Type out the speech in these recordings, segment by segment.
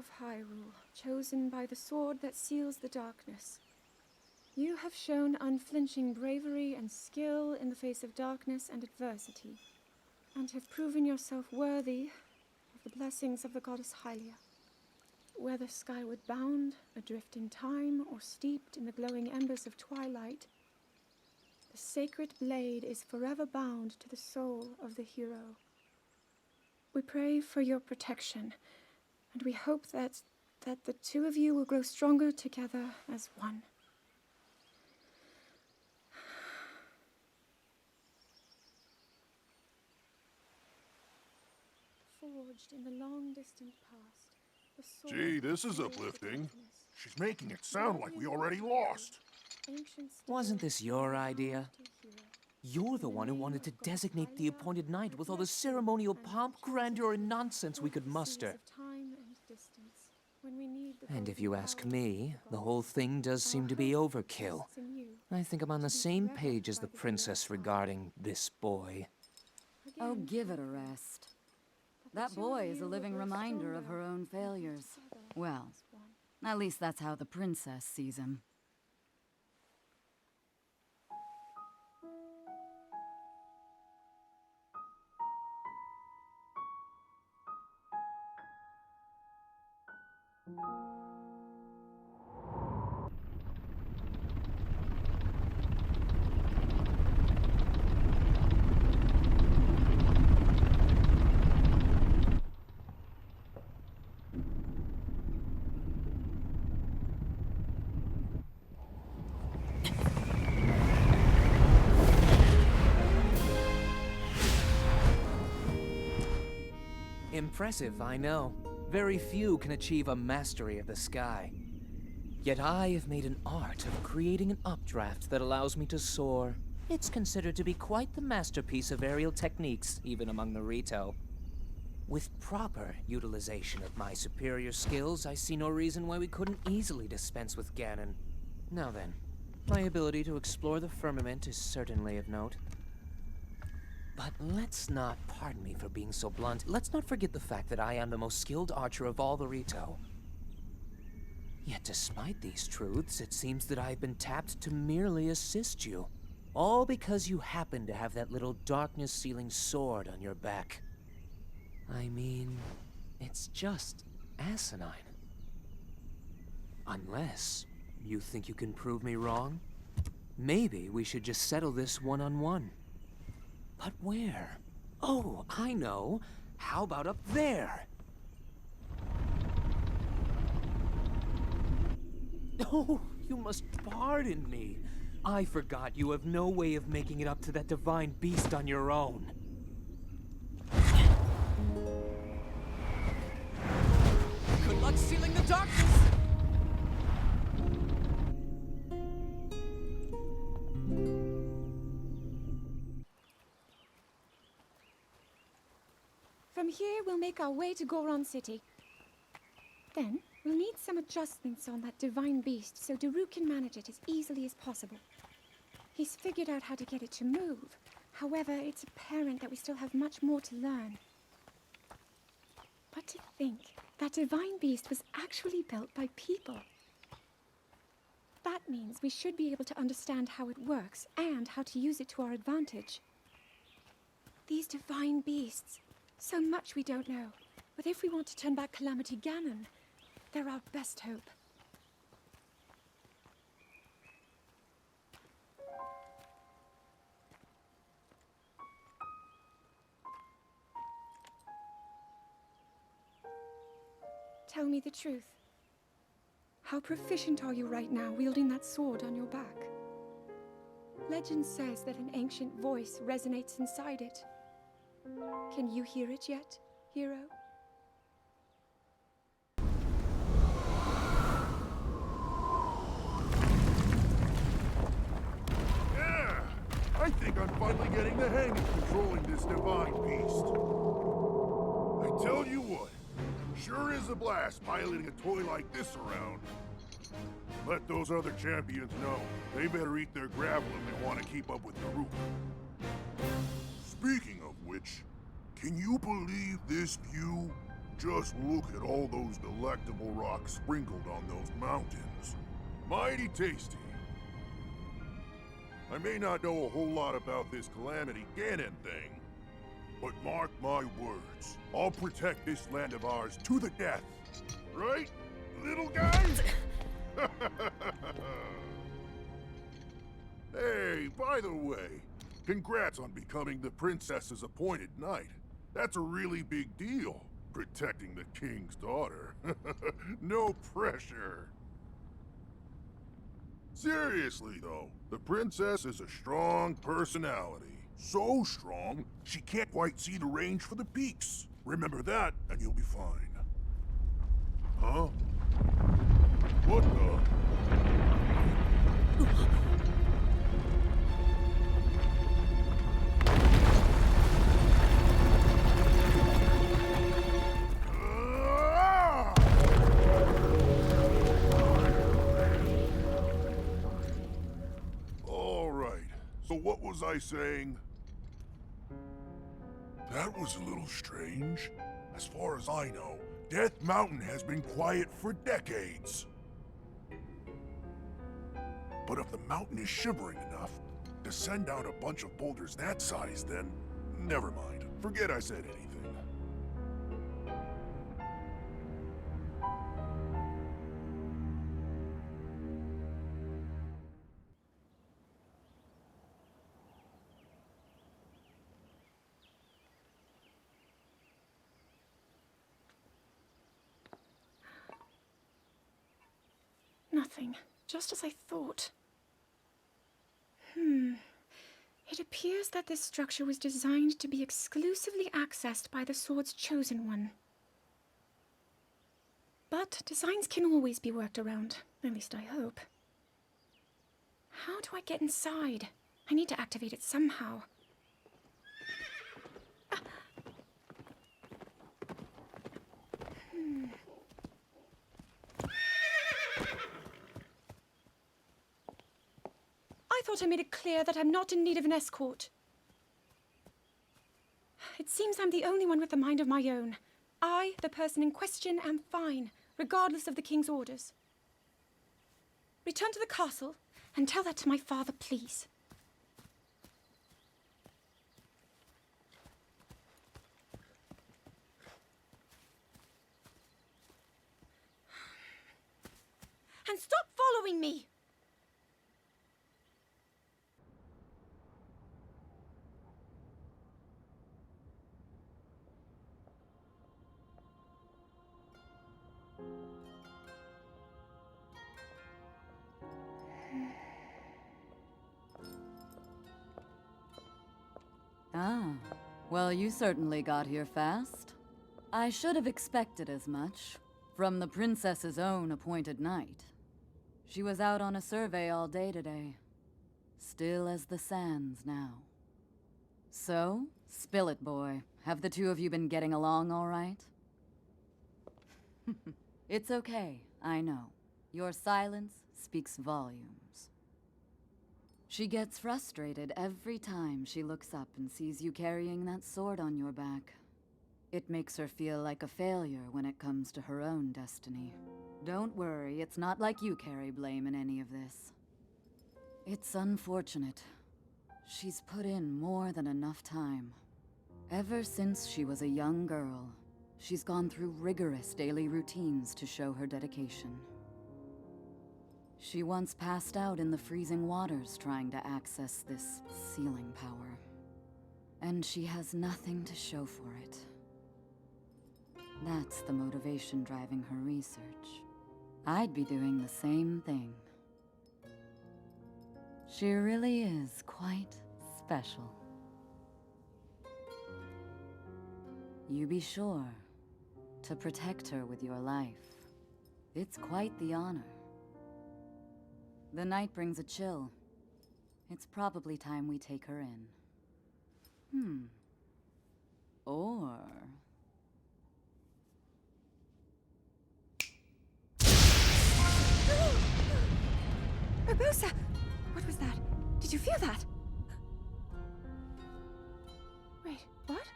of Hyrule, chosen by the sword that seals the darkness. You have shown unflinching bravery and skill in the face of darkness and adversity, and have proven yourself worthy of the blessings of the goddess Hylia. Whether skyward bound, adrift in time, or steeped in the glowing embers of twilight, the sacred blade is forever bound to the soul of the hero. We pray for your protection, and we hope that the two of you will grow stronger together as one. Forged in the long distant past, the sword. Gee, this is uplifting. She's making it sound like we already lost. Wasn't this your idea? You're the one who wanted to designate the appointed night with all the ceremonial pomp, grandeur, and nonsense we could muster. And if you ask me, the whole thing does seem to be overkill. I think I'm on the same page as the princess regarding this boy. Oh, give it a rest. That boy is a living reminder of her own failures. Well, at least that's how the princess sees him. Impressive, I know. Very few can achieve a mastery of the sky. Yet I have made an art of creating an updraft that allows me to soar. It's considered to be quite the masterpiece of aerial techniques, even among the Rito. With proper utilization of my superior skills, I see no reason why we couldn't easily dispense with Ganon. Now then, my ability to explore the firmament is certainly of note. But let's not, pardon me for being so blunt, let's not forget the fact that I am the most skilled archer of all the Rito. Yet despite these truths, it seems that I've been tapped to merely assist you. All because you happen to have that little darkness-sealing sword on your back. I mean, it's just asinine. Unless you think you can prove me wrong? Maybe we should just settle this one-on-one. But where? Oh, I know. How about up there? Oh, you must pardon me. I forgot you have no way of making it up to that divine beast on your own. Good luck sealing the darkness! From here, we'll make our way to Goron City. Then, we'll need some adjustments on that divine beast so Daru can manage it as easily as possible. He's figured out how to get it to move. However, it's apparent that we still have much more to learn. But to think that divine beast was actually built by people. That means we should be able to understand how it works and how to use it to our advantage. These divine beasts, so much we don't know. But if we want to turn back Calamity Ganon, they're our best hope. Tell me the truth. How proficient are you right now wielding that sword on your back? Legend says that an ancient voice resonates inside it. Can you hear it yet, hero? Yeah! I think I'm finally getting the hang of controlling this divine beast. I tell you what, sure is a blast piloting a toy like this around. Let those other champions know. They better eat their gravel if they want to keep up with Daru. Speaking of which, can you believe this view? Just look at all those delectable rocks sprinkled on those mountains. Mighty tasty. I may not know a whole lot about this Calamity Ganon thing, but mark my words, I'll protect this land of ours to the death. Right, little guy? Hey, by the way, congrats on becoming the princess's appointed knight. That's a really big deal, protecting the king's daughter. No pressure. Seriously, though, the princess is a strong personality. So strong, she can't quite see the range for the peaks. Remember that, and you'll be fine. Huh? What the? All right, so what was I saying? That was a little strange. As far as I know, Death Mountain has been quiet for decades. But if the mountain is shivering enough to send out a bunch of boulders that size, then never mind. Forget I said anything. Nothing. Just as I thought. It appears that this structure was designed to be exclusively accessed by the sword's chosen one. But designs can always be worked around. At least I hope. How do I get inside? I need to activate it somehow. I thought I made it clear that I'm not in need of an escort. It seems I'm the only one with a mind of my own. I, the person in question, am fine, regardless of the king's orders. Return to the castle and tell that to my father, please. And stop following me! Ah, well, you certainly got here fast. I should have expected as much, from the princess's own appointed knight. She was out on a survey all day today. Still as the sands now. So, spill it, boy. Have the two of you been getting along all right? It's okay, I know. Your silence speaks volumes. She gets frustrated every time she looks up and sees you carrying that sword on your back. It makes her feel like a failure when it comes to her own destiny. Don't worry, it's not like you carry blame in any of this. It's unfortunate. She's put in more than enough time. Ever since she was a young girl, she's gone through rigorous daily routines to show her dedication. She once passed out in the freezing waters trying to access this sealing power. And she has nothing to show for it. That's the motivation driving her research. I'd be doing the same thing. She really is quite special. You be sure to protect her with your life. It's quite the honor. The night brings a chill. It's probably time we take her in. Or... Urbosa! What was that? Did you feel that? Wait, what?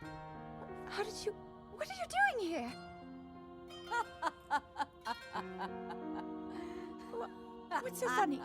How did you... What are you doing here? What's so funny?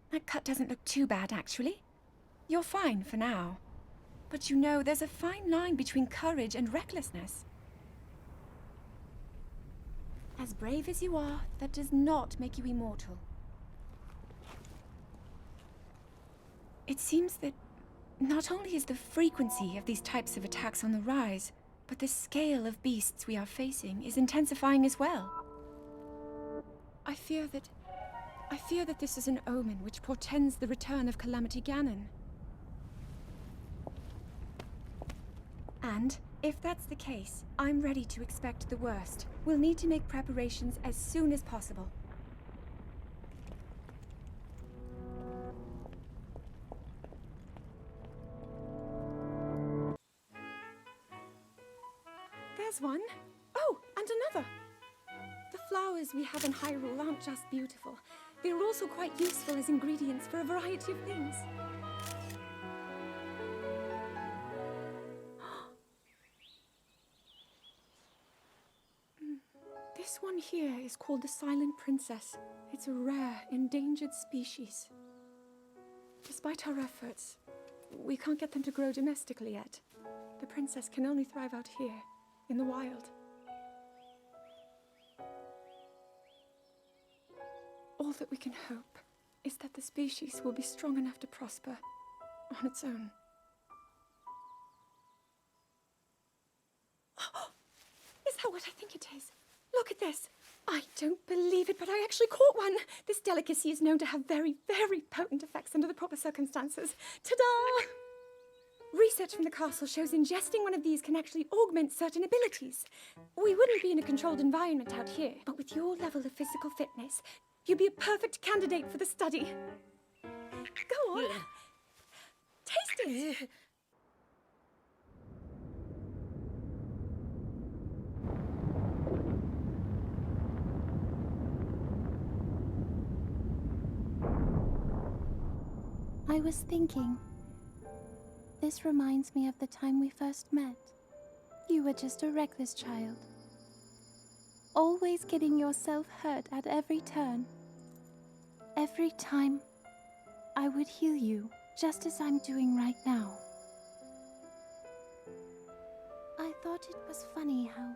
That cut doesn't look too bad, actually. You're fine for now. But you know, there's a fine line between courage and recklessness. As brave as you are, that does not make you immortal. It seems that not only is the frequency of these types of attacks on the rise, but the scale of beasts we are facing is intensifying as well. I fear that this is an omen which portends the return of Calamity Ganon. And, if that's the case, I'm ready to expect the worst. We'll need to make preparations as soon as possible. There's one. Oh, and another. The flowers we have in Hyrule aren't just beautiful. They're also quite useful as ingredients for a variety of things. This one here is called the Silent Princess. It's a rare, endangered species. Despite our efforts, we can't get them to grow domestically yet. The princess can only thrive out here, in the wild. All that we can hope is that the species will be strong enough to prosper on its own. Is that what I think it is? Look at this. I don't believe it, but I actually caught one. This delicacy is known to have very, very potent effects under the proper circumstances. Ta-da! Research from the castle shows ingesting one of these can actually augment certain abilities. We wouldn't be in a controlled environment out here, but with your level of physical fitness, you'd be a perfect candidate for the study. Go on. Taste it. I was thinking, this reminds me of the time we first met. You were just a reckless child, always getting yourself hurt at every turn. Every time, I would heal you, just as I'm doing right now. I thought it was funny how,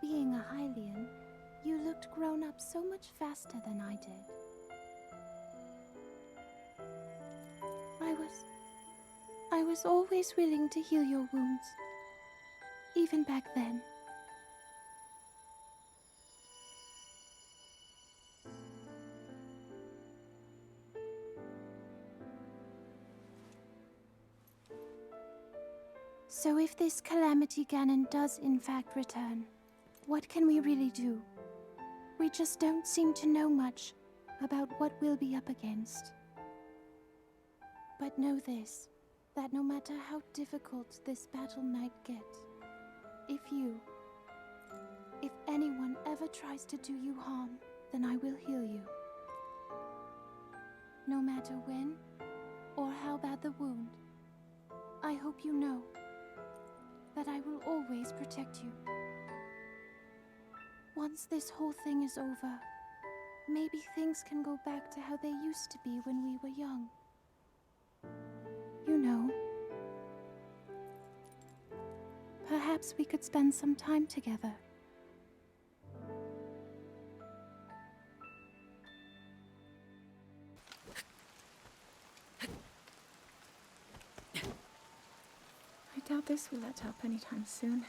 being a Hylian, you looked grown up so much faster than I did. I was always willing to heal your wounds, even back then. So if this Calamity Ganon does in fact return, what can we really do? We just don't seem to know much about what we'll be up against. But know this, that no matter how difficult this battle might get, if anyone ever tries to do you harm, then I will heal you. No matter when or how bad the wound, I hope you know that I will always protect you. Once this whole thing is over, maybe things can go back to how they used to be when we were young. You know, perhaps we could spend some time together. this will let up anytime soon.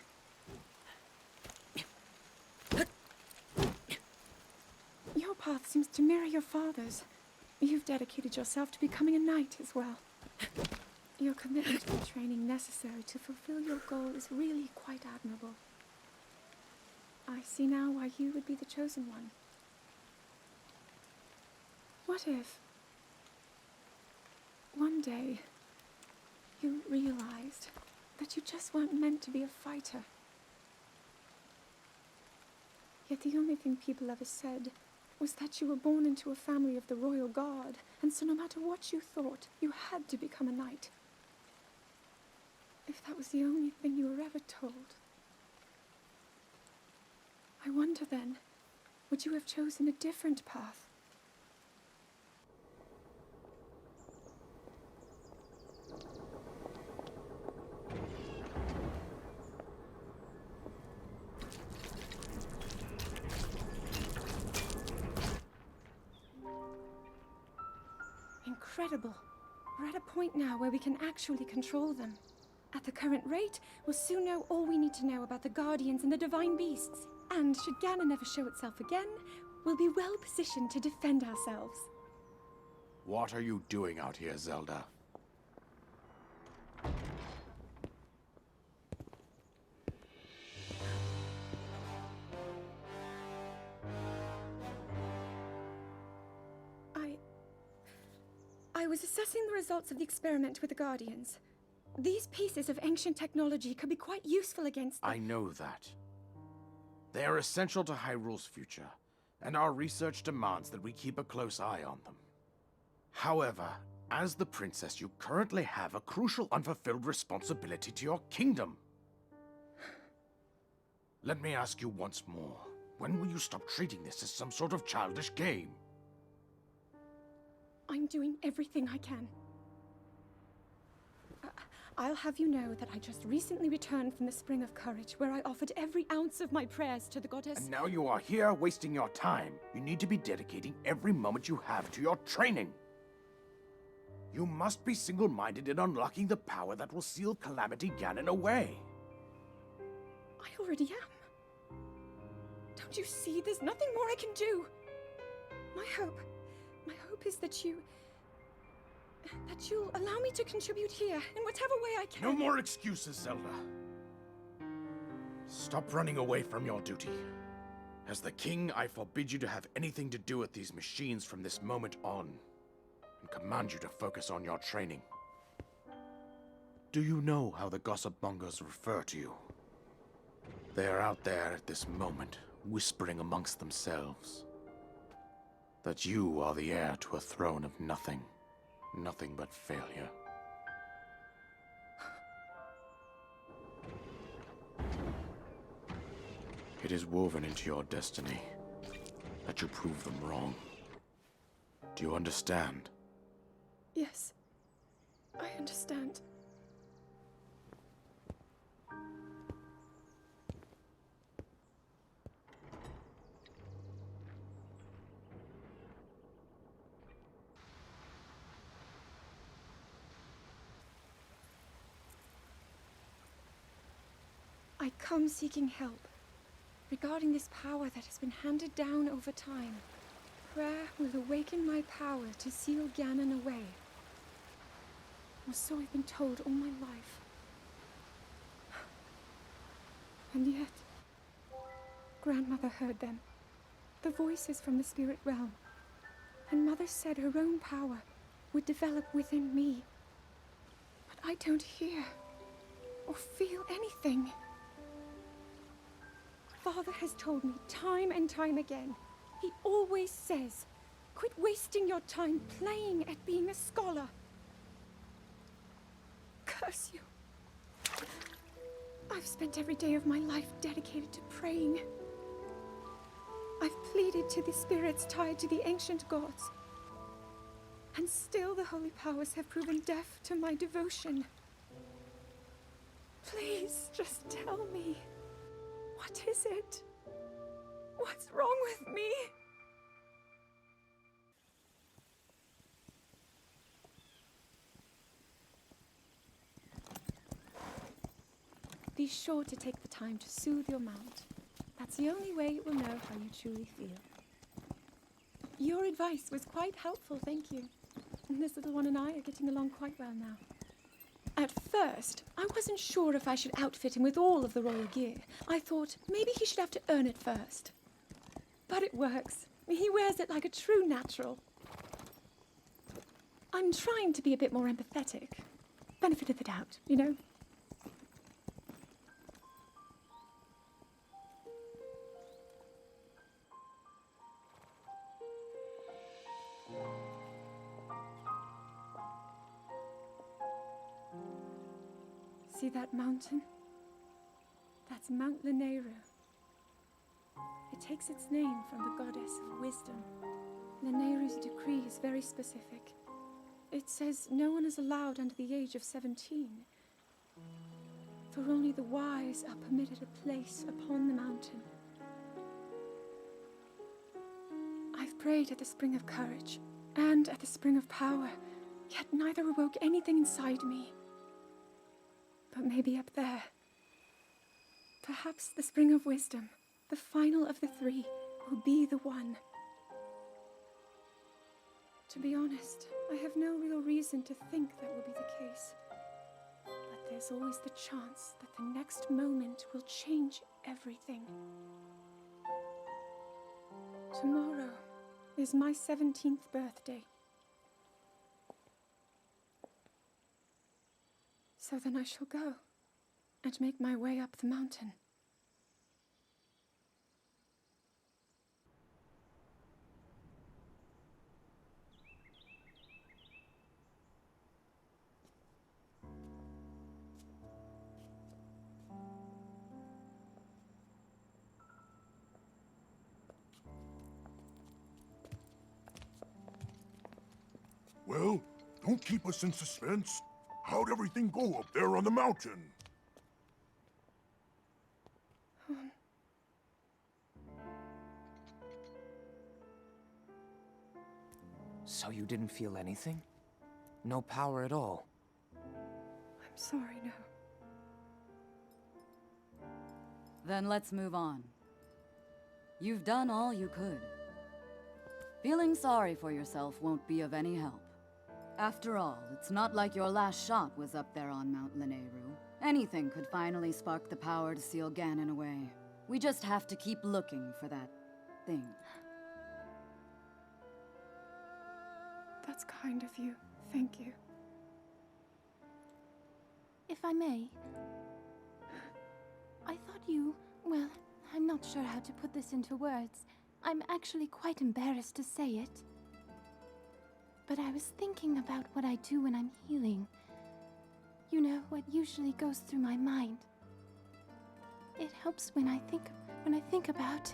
Your path seems to mirror your father's. You've dedicated yourself to becoming a knight as well. Your commitment to the training necessary to fulfill your goal is really quite admirable. I see now why you would be the chosen one. What if one day you realized that you just weren't meant to be a fighter? Yet the only thing people ever said was that you were born into a family of the royal guard, and so no matter what you thought, you had to become a knight. If that was the only thing you were ever told, I wonder then, would you have chosen a different path? Incredible. We're at a point now where we can actually control them. At the current rate, we'll soon know all we need to know about the Guardians and the Divine Beasts. And should Ganon ever show itself again, we'll be well positioned to defend ourselves. What are you doing out here, Zelda? I was assessing the results of the experiment with the Guardians. These pieces of ancient technology could be quite useful against them. I know that. They are essential to Hyrule's future, and our research demands that we keep a close eye on them. However, as the princess, you currently have a crucial unfulfilled responsibility to your kingdom. Let me ask you once more, when will you stop treating this as some sort of childish game? I'm doing everything I can. I'll have you know that I just recently returned from the Spring of Courage, where I offered every ounce of my prayers to the goddess. And now you are here wasting your time. You need to be dedicating every moment you have to your training. You must be single-minded in unlocking the power that will seal Calamity Ganon away. I already am. Don't you see? There's nothing more I can do. My hope is that you'll allow me to contribute here in whatever way I can. No more excuses, Zelda. Stop running away from your duty. As the king, I forbid you to have anything to do with these machines from this moment on, and command you to focus on your training. Do you know how the gossip mongers refer to you? They are out there at this moment, whispering amongst themselves that you are the heir to a throne of nothing but failure. It is woven into your destiny that you prove them wrong. Do you understand? Yes, I understand. I come seeking help regarding this power that has been handed down over time. Prayer will awaken my power to seal Ganon away. Or so I've been told all my life. And yet, Grandmother heard them. The voices from the spirit realm. And Mother said her own power would develop within me. But I don't hear or feel anything. Father has told me time and time again. He always says, quit wasting your time playing at being a scholar. Curse you. I've spent every day of my life dedicated to praying. I've pleaded to the spirits tied to the ancient gods. And still the holy powers have proven deaf to my devotion. Please, just tell me. What is it? What's wrong with me? be sure to take the time to soothe your mount. That's the only way it will know how you truly feel. Your advice was quite helpful, thank you. This little one and I are getting along quite well now. At first, I wasn't sure if I should outfit him with all of the royal gear. I thought maybe he should have to earn it first. But it works. He wears it like a true natural. I'm trying to be a bit more empathetic. Benefit of the doubt, you know? See that mountain? That's Mount Lanayru. It takes its name from the goddess of wisdom. Lanayru's decree is very specific. It says no one is allowed under the age of 17. For only the wise are permitted a place upon the mountain. I've prayed at the Spring of Courage and at the Spring of Power, yet neither awoke anything inside me. But maybe up there, perhaps the Spring of Wisdom, the final of the three, will be the one. To be honest, I have no real reason to think that will be the case. But there's always the chance that the next moment will change everything. Tomorrow is my 17th birthday. So then I shall go and make my way up the mountain. Well, don't keep us in suspense. How'd everything go up there on the mountain? So you didn't feel anything? No power at all? I'm sorry, no. Then let's move on. You've done all you could. Feeling sorry for yourself won't be of any help. After all, it's not like your last shot was up there on Mount Lanayru. Anything could finally spark the power to seal Ganon away. We just have to keep looking for that thing. That's kind of you. Thank you. If I may, I thought you... well, I'm not sure how to put this into words. I'm actually quite embarrassed to say it. But I was thinking about what I do when I'm healing. You know, what usually goes through my mind. It helps when I think about...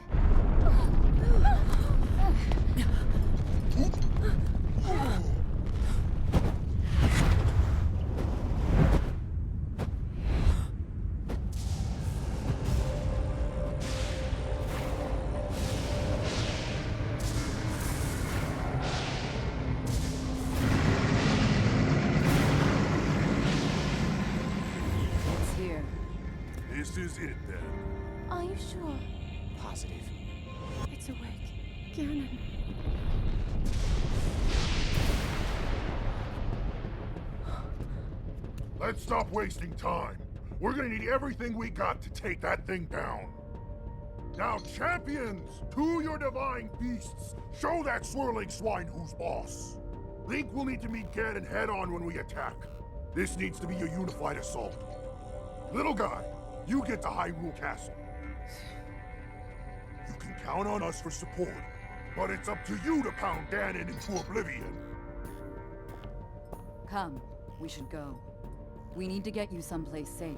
This is it, then. Are you sure? Positive. It's awake. Ganon. Let's stop wasting time. We're gonna need everything we got to take that thing down. Now, champions, to your divine beasts. Show that swirling swine who's boss. Link will need to meet Ganon head-on when we attack. This needs to be a unified assault. Little guy, you get to Hyrule Castle. You can count on us for support, but it's up to you to pound Ganon into oblivion. Come, we should go. We need to get you someplace safe.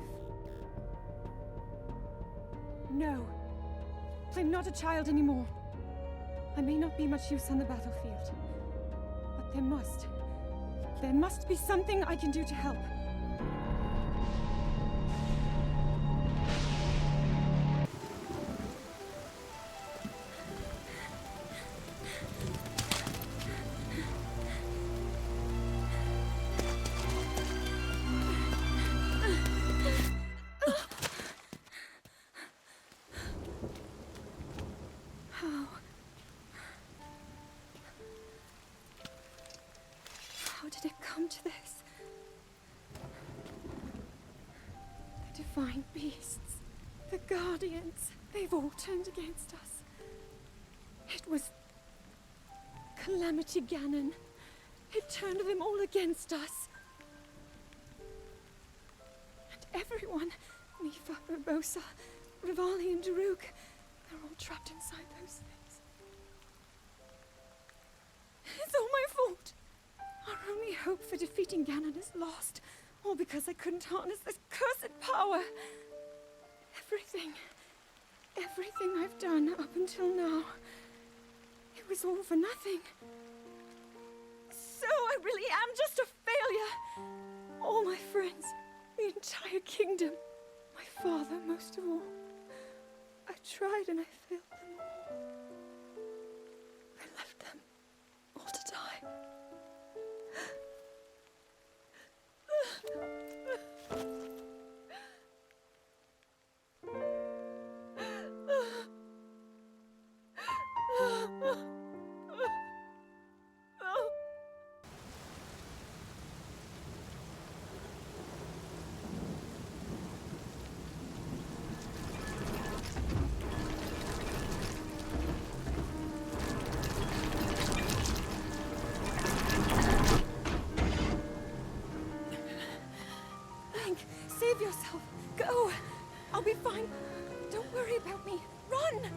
No. I'm not a child anymore. I may not be much use on the battlefield, but there must be something I can do to help. The Guardians, they've all turned against us. It was Calamity Ganon. It turned them all against us. And everyone, Mifa, Urbosa, Rivali and Daruk, they're all trapped inside those things. It's all my fault. Our only hope for defeating Ganon is lost, all because I couldn't harness this cursed power. Everything I've done up until now, it was all for nothing. So I really am just a failure. All my friends, the entire kingdom, my father most of all. I tried and I failed them all. I left them all to die. Save yourself. Go. I'll be fine. Don't worry about me. Run!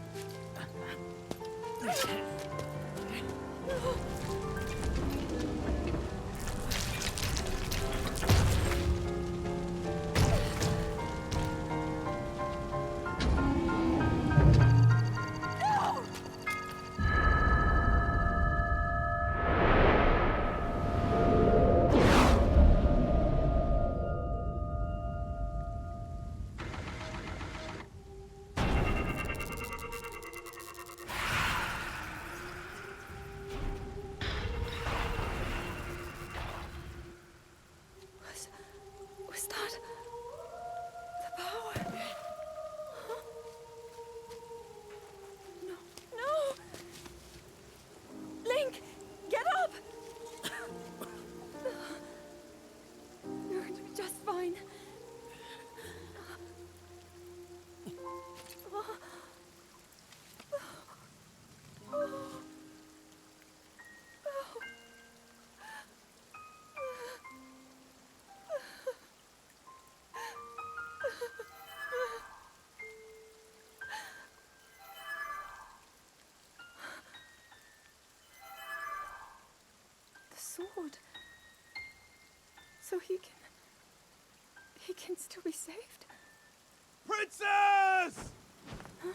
Was that the power? Huh? No, no! Link, get up! You're going to be just fine. Sword. So he can still be saved? Princess! Huh?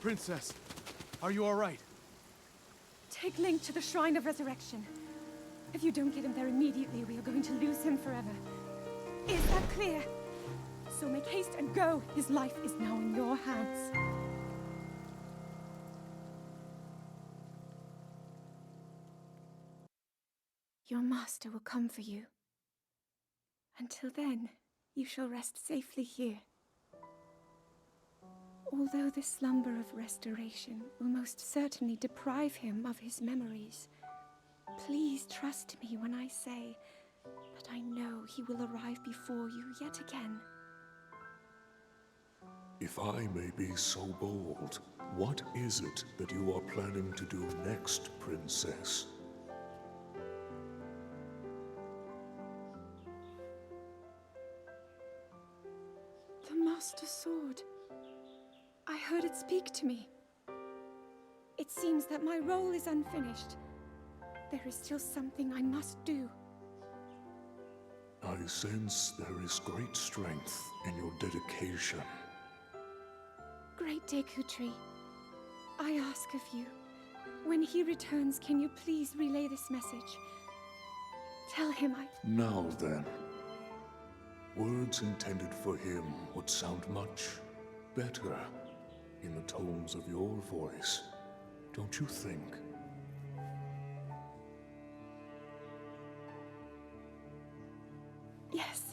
Princess, are you all right? Take Link to the Shrine of Resurrection. If you don't get him there immediately, we are going to lose him forever. Is that clear? So make haste and go. His life is now in your hands. Your master will come for you. Until then, you shall rest safely here. Although the slumber of restoration will most certainly deprive him of his memories, please trust me when I say that I know he will arrive before you yet again. If I may be so bold, what is it that you are planning to do next, Princess? The Master Sword. I heard it speak to me. It seems that my role is unfinished. There is still something I must do. I sense there is great strength in your dedication. Great Dekutri, I ask of you, when he returns, can you please relay this message? Tell him I... Now then, words intended for him would sound much better in the tones of your voice, don't you think? Yes.